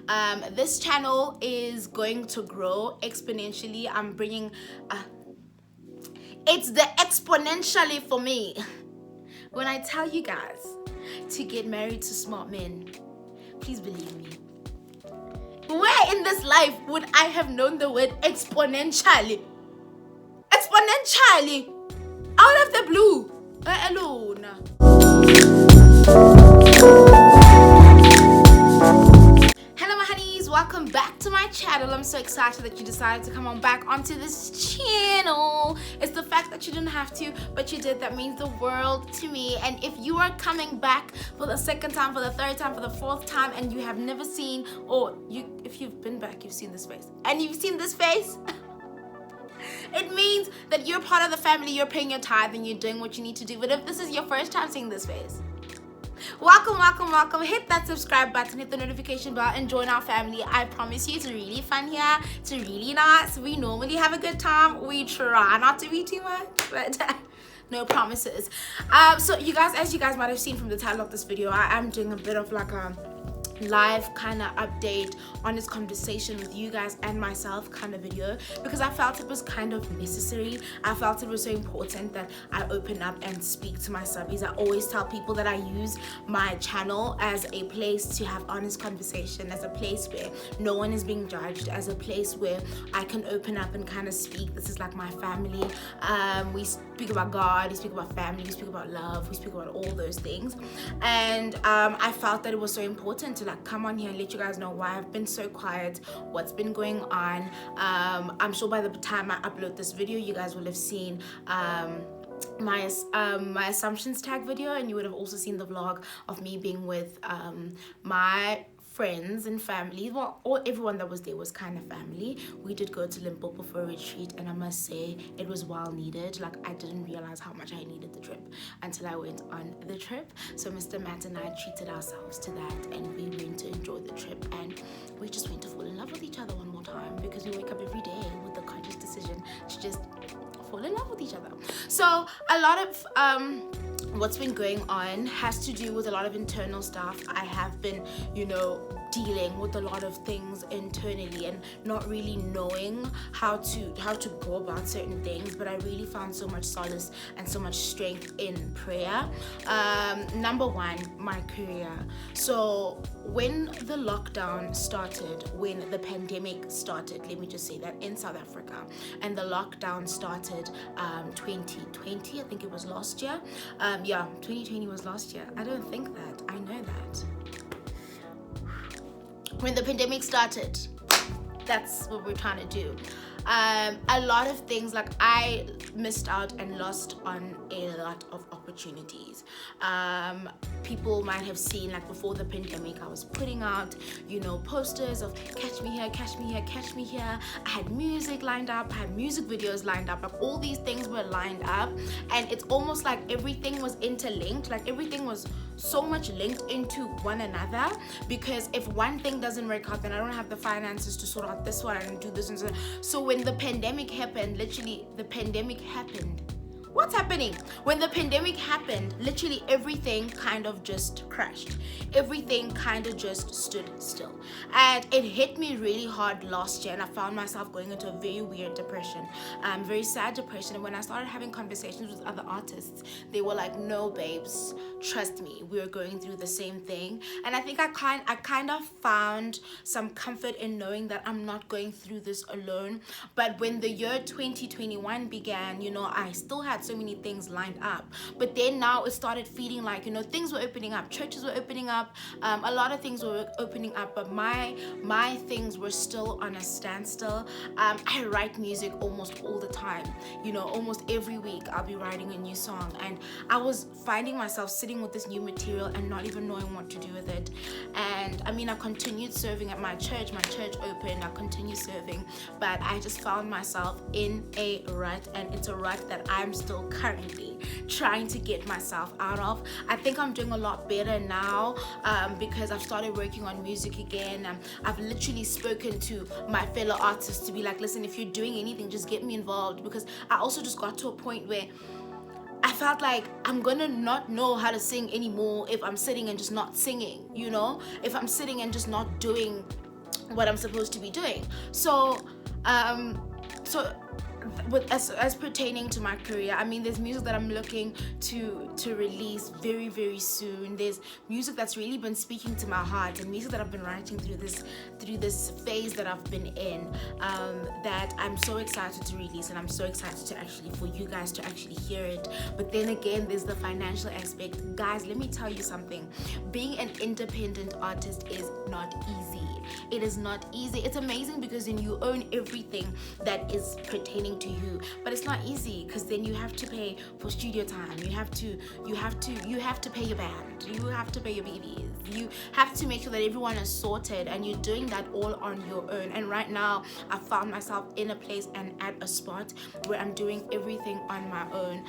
This channel is going to grow exponentially. I'm bringing it's the exponentially for me when I tell you guys to get married to smart men. Please believe me. Where in this life would I have known the word exponentially? Exponentially, out of the blue, alone. Hello my honeys, welcome back to my channel. I'm so excited that you decided to come on back onto this channel. It's the fact that you didn't have to, but you did. That means the world to me. And if you are coming back for the second time, for the third time, for the fourth time, and you have never seen, or if you've been back, you've seen this face, and you've seen this face, it means that you're part of the family, you're paying your tithe, and you're doing what you need to do. But if this is your first time seeing this face, welcome. Hit that subscribe button, hit the notification bell, and join our family. I promise you, it's really fun here. It's really nice. We normally have a good time. We try not to be too much, but no promises. So you guys, as you guys might have seen from the title of this video, I am doing a bit of like a live kind of update, honest conversation with you guys and myself kind of video, because I felt it was kind of necessary. I felt it was so important that I open up and speak to my subbies. I always tell people that I use my channel as a place to have honest conversation, as a place where no one is being judged, as a place where I can open up and kind of speak. This is like my family. We speak about God, we speak about family, we speak about love, we speak about all those things. And I felt that it was so important to like come on here and let you guys know why I've been so quiet, what's been going on. I'm sure by the time I upload this video, you guys will have seen my assumptions tag video, and you would have also seen the vlog of me being with my friends and family. Well, everyone that was there was kind of family. We did go to Limpopo for a retreat, and I must say it was well needed. Like, I didn't realize how much I needed the trip until I went on the trip. So Mr. Matt and I treated ourselves to that, and we went to enjoy the trip, and we just went to fall in love with each other one more time, because we wake up every day with the conscious decision to just fall in love with each other. So a lot of what's been going on has to do with a lot of internal stuff. I have been, dealing with a lot of things internally and not really knowing how to go about certain things, but I really found so much solace and so much strength in prayer. Number one, my career. So when the lockdown started, when the pandemic started, let me just say that, in South Africa, and the lockdown started 2020, I think it was last year. 2020 was last year. I don't think that. I know that. When the pandemic started, that's what we're trying to do. A lot of things, like, I missed out and lost on a lot of opportunities. People might have seen, like, before the pandemic, I was putting out, posters of catch me here, catch me here, catch me here. I had music lined up, I had music videos lined up, like, all these things were lined up, and it's almost like everything was interlinked, like everything was so much linked into one another, because if one thing doesn't work out, then I don't have the finances to sort out this one and do this and so. So when the pandemic happened, literally the pandemic happened. What's happening? When the pandemic happened, literally everything kind of just crashed. Everything kind of just stood still. And it hit me really hard last year, and I found myself going into a very weird depression, very sad depression. And when I started having conversations with other artists, they were like, no, babes, trust me, we're going through the same thing. And I think I kind of found some comfort in knowing that I'm not going through this alone. But when the year 2021 began, I still had so many things lined up, but then now it started feeling like, things were opening up, churches were opening up, a lot of things were opening up, but my things were still on a standstill. I write music almost all the time, almost every week I'll be writing a new song, and I was finding myself sitting with this new material and not even knowing what to do with it. And I continued serving at my church opened, I continued serving, but I just found myself in a rut, and it's a rut that I'm still currently trying to get myself out of. I think I'm doing a lot better now, because I've started working on music again. I've literally spoken to my fellow artists to be like, listen, if you're doing anything, just get me involved, because I also just got to a point where I felt like I'm gonna not know how to sing anymore if I'm sitting and just not singing, if I'm sitting and just not doing what I'm supposed to be doing. So so with as pertaining to my career, I mean, there's music that I'm looking to release very, very soon. There's music that's really been speaking to my heart, and music that I've been writing through this phase that I've been in, that I'm so excited to release, and I'm so excited to actually for you guys to actually hear it. But then again, there's the financial aspect. Guys, let me tell you something. Being an independent artist is not easy. It is not easy. It's amazing because then you own everything that is pertaining to you, but it's not easy because then you have to pay for studio time. You have to pay your band. You have to pay your BBs. You have to make sure that everyone is sorted, and you're doing that all on your own. And right now, I found myself in a place and at a spot where I'm doing everything on my own.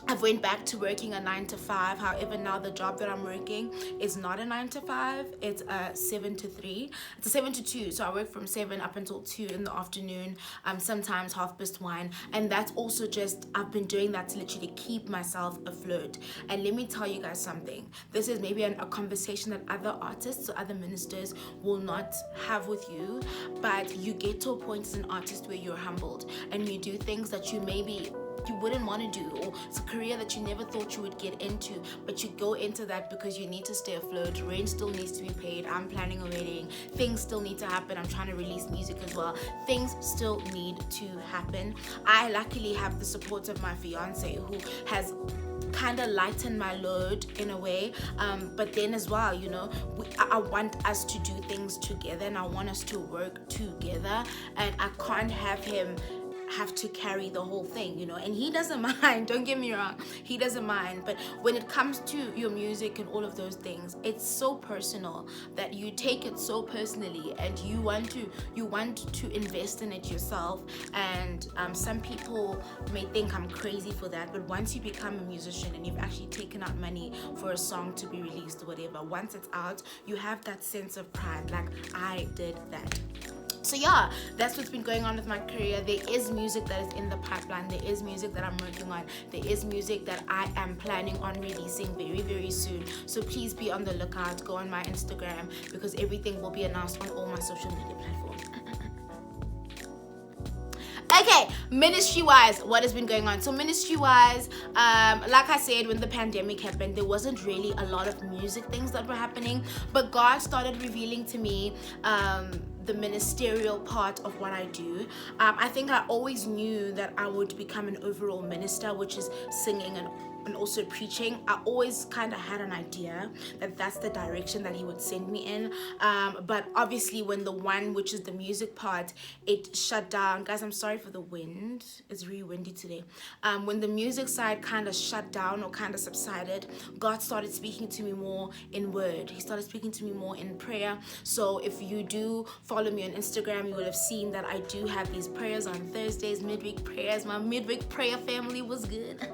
I've went back to working a 9 to 5. However, now the job that I'm working is not a 9 to 5. It's a 7 to 3. It's a 7 to 2. So I work from 7 up until 2 in the afternoon. Sometimes 1:30. And that's also just, I've been doing that to literally keep myself afloat. And let me tell you guys something. This is maybe a conversation that other artists or other ministers will not have with you. But you get to a point as an artist where you're humbled and you do things that you wouldn't want to do, or it's a career that you never thought you would get into, but you go into that because you need to stay afloat. Rent still needs to be paid. I'm planning a wedding. Things still need to happen. I'm trying to release music as well. Things still need to happen. I luckily have the support of my fiance, who has kind of lightened my load in a way, but then as well, you know, I want us to do things together, and I want us to work together, and I can't have him have to carry the whole thing, you know. And he doesn't mind, don't get me wrong, he doesn't mind, but when it comes to your music and all of those things, it's so personal that you take it so personally, and you want to invest in it yourself. And some people may think I'm crazy for that, but once you become a musician and you've actually taken out money for a song to be released or whatever, once it's out, you have that sense of pride, like, I did that. So yeah, that's what's been going on with my career. There is music that is in the pipeline. There is music that I'm working on. There is music that I am planning on releasing very, very soon. So please be on the lookout. Go on my Instagram, because everything will be announced on all my social media platforms. Okay, ministry-wise, what has been going on? So ministry-wise, like I said, when the pandemic happened, there wasn't really a lot of music things that were happening, but God started revealing to me the ministerial part of what I do. I think I always knew that I would become an overall minister, which is singing and also preaching. I always kind of had an idea that that's the direction that he would send me in, but obviously when the one, which is the music part, it shut down. Guys, I'm sorry for the wind, it's really windy today. When the music side kind of shut down or kind of subsided, God started speaking to me more in word. He started speaking to me more in prayer. So if you do follow me on Instagram, you will have seen that I do have these prayers on Thursdays, midweek prayers. My midweek prayer family was good.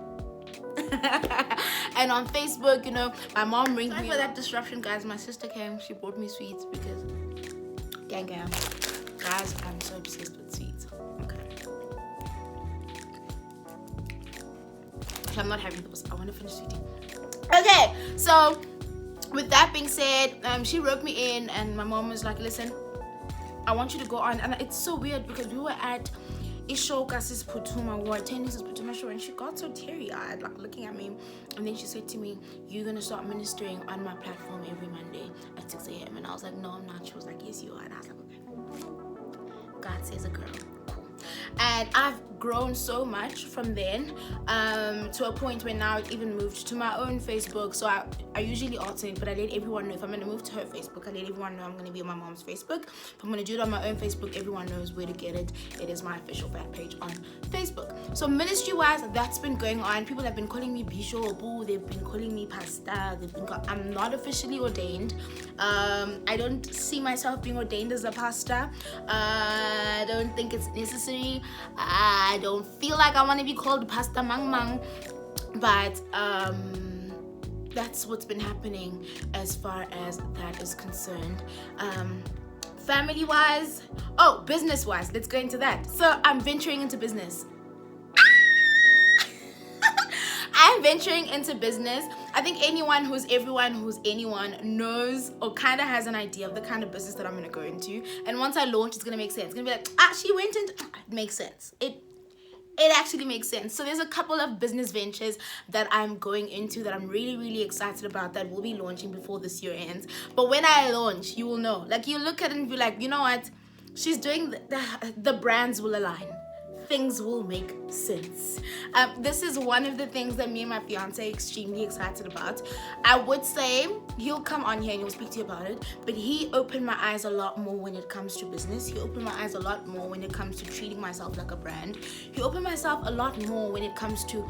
And on Facebook, you know, my mom rings me for that disruption, guys. My sister came, she brought me sweets because gang, guys, I'm so obsessed with sweets. Okay, I'm not having those. I want to finish sweetie. Okay, so with that being said, she wrote me in, and my mom was like, listen, I want you to go on. And it's so weird because we were at Ishoka sis Putuma, we were attending sis Putuma show, and she got so teary-eyed, like looking at me, and then she said to me, you're gonna start ministering on my platform every Monday at 6 a.m. And I was like, no, I'm not. She was like, yes, you are. And I was like, okay. God says a girl. Cool. And I've grown so much from then, to a point where now it even moved to my own Facebook. So I usually alternate, but I let everyone know if I'm going to move to her Facebook, I let everyone know I'm going to be on my mom's Facebook. If I'm going to do it on my own Facebook, everyone knows where to get it. It is my official fan page on Facebook. So ministry wise, that's been going on. People have been calling me Bishop, they've been calling me Pastor, I'm not officially ordained. I don't see myself being ordained as a pastor. I don't think it's necessary. I don't feel like I want to be called Pastor Mang Mang, but that's what's been happening as far as that is concerned. Family wise, business wise, let's go into that. So I'm venturing into business. I'm venturing into business. I think anyone who's anyone knows or kind of has an idea of the kind of business that I'm going to go into. And once I launch, it's going to make sense. It's going to be like, she went into, it makes sense. It actually makes sense. So there's a couple of business ventures that I'm going into that I'm really, really excited about that will be launching before this year ends. But when I launch, you will know. Like, you look at it and be like, you know what? She's doing, the brands will align. Things will make sense. This is one of the things that me and my fiance are extremely excited about. I would say he'll come on here and he'll speak to you about it, but he opened my eyes a lot more when it comes to business. He opened my eyes a lot more when it comes to treating myself like a brand. He opened my eyes a lot more when it comes to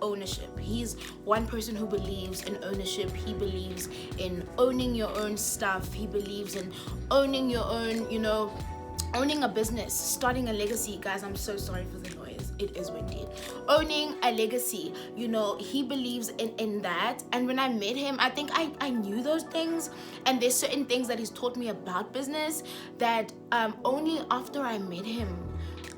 ownership. He's one person who believes in ownership. He believes in owning your own stuff. He believes in owning your own, owning a business, starting a legacy. Guys, I'm so sorry for the noise. It is windy. Owning a legacy, he believes in that. And when I met him, I think I knew those things. And there's certain things that he's taught me about business that only after I met him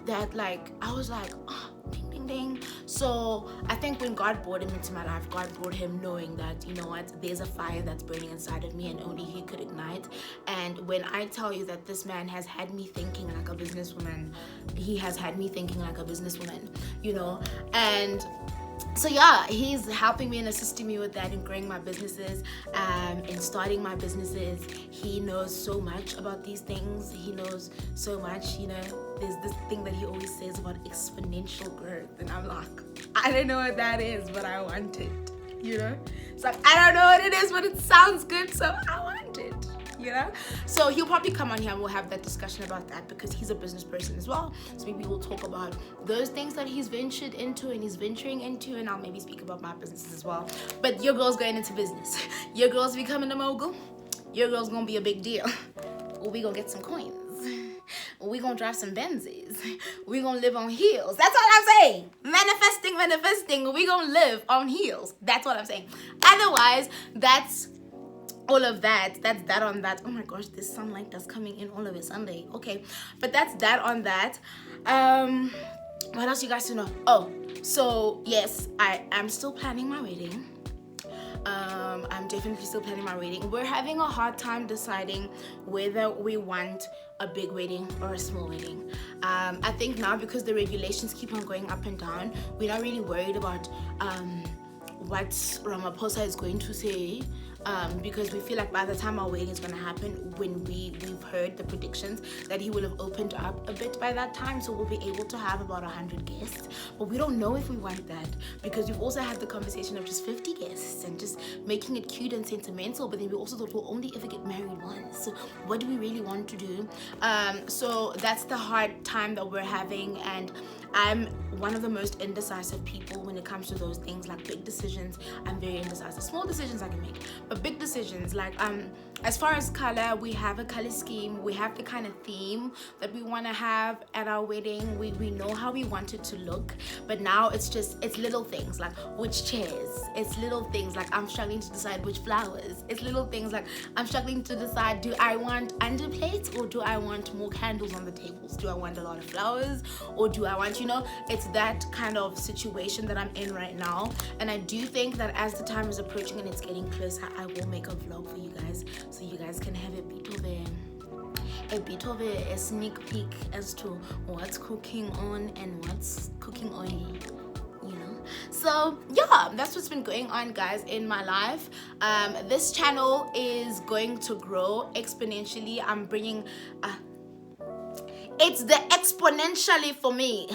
that I was like, oh, ding, ding, ding. So I think when God brought him into my life, God brought him knowing that, you know what, there's a fire that's burning inside of me and only he could ignite. And when I tell you that this man has had me thinking like a businesswoman, he has had me thinking like a businesswoman, and so yeah, he's helping me and assisting me with that in growing my businesses, in starting my businesses. He knows so much about these things. He knows so much, there's this thing that he always says about exponential growth, and I'm like, I don't know what that is, but I want it, It's like, I don't know what it is, but it sounds good, so I want it. So he'll probably come on here and we'll have that discussion about that because he's a business person as well. So maybe we'll talk about those things that he's ventured into and he's venturing into, and I'll maybe speak about my businesses as well. But your girl's going into business. Your girl's becoming a mogul. Your girl's gonna be a big deal. We gonna get some coins. We gonna drive some Benzes. We gonna live on heels. That's all I'm saying. Manifesting. We gonna live on heels. That's what I'm saying. Otherwise, that's all of that. That's that on that. Oh my gosh, this sunlight that's coming in all of a Sunday. Okay, but that's that on that. What else you guys to know? Oh, so yes, I am still planning my wedding. I'm definitely still planning my wedding. We're having a hard time deciding whether we want a big wedding or a small wedding. I think now because the regulations keep on going up and down, we're not really worried about what Ramaphosa is going to say. Because we feel like by the time our wedding is going to happen, when we've heard the predictions that he will have opened up a bit by that time, so we'll be able to have about 100 guests. But we don't know if we want that because we've also had the conversation of just 50 guests and just making it cute and sentimental. But then we also thought we'll only ever get married once. So what do we really want to do? So that's the hard time that we're having, and I'm one of the most indecisive people when it comes to those things, like big decisions. I'm very indecisive. Small decisions I can make, but big decisions, like as far as color, we have a color scheme. We have the kind of theme that we want to have at our wedding. We know how we want it to look, but now it's little things like which chairs. It's little things like I'm struggling to decide which flowers. It's little things like I'm struggling to decide, do I want underplates or do I want more candles on the tables? Do I want a lot of flowers or do I want, it's that kind of situation that I'm in right now. And I do think that as the time is approaching and it's getting closer, I will make a vlog for you guys so you guys can have a bit of a sneak peek as to what's cooking on and what's cooking on, So yeah, that's what's been going on, guys, in my life. This channel is going to grow exponentially. I'm bringing it's the exponentially for me.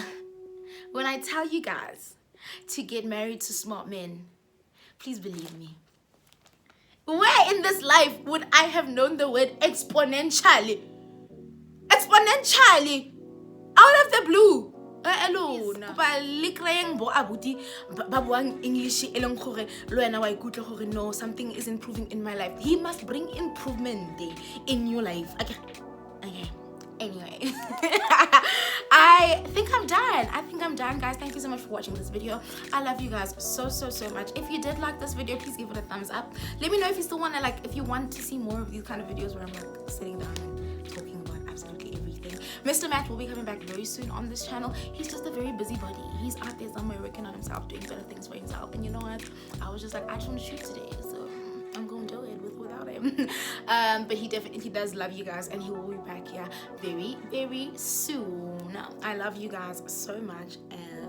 When I tell you guys to get married to smart men, please believe me. Where in this life would I have known the word exponentially? Exponentially! Out of the blue! Alone. English no, something is improving in my life. He must bring improvement in your life. Okay. Anyway, I think I'm done. Guys. Thank you so much for watching this video. I love you guys so much. If you did like this video, please give it a thumbs up. Let me know if you still want to if you want to see more of these kind of videos where I'm sitting down and talking about absolutely everything. Mr. Matt will be coming back very soon on this channel. He's just a very busybody. He's out there somewhere working on himself, doing better things for himself. And you know what? I was just like, I just want to shoot today, so I'm gonna do it without him. But he definitely does love you guys, and he will be back here very, very soon. I love you guys so much, and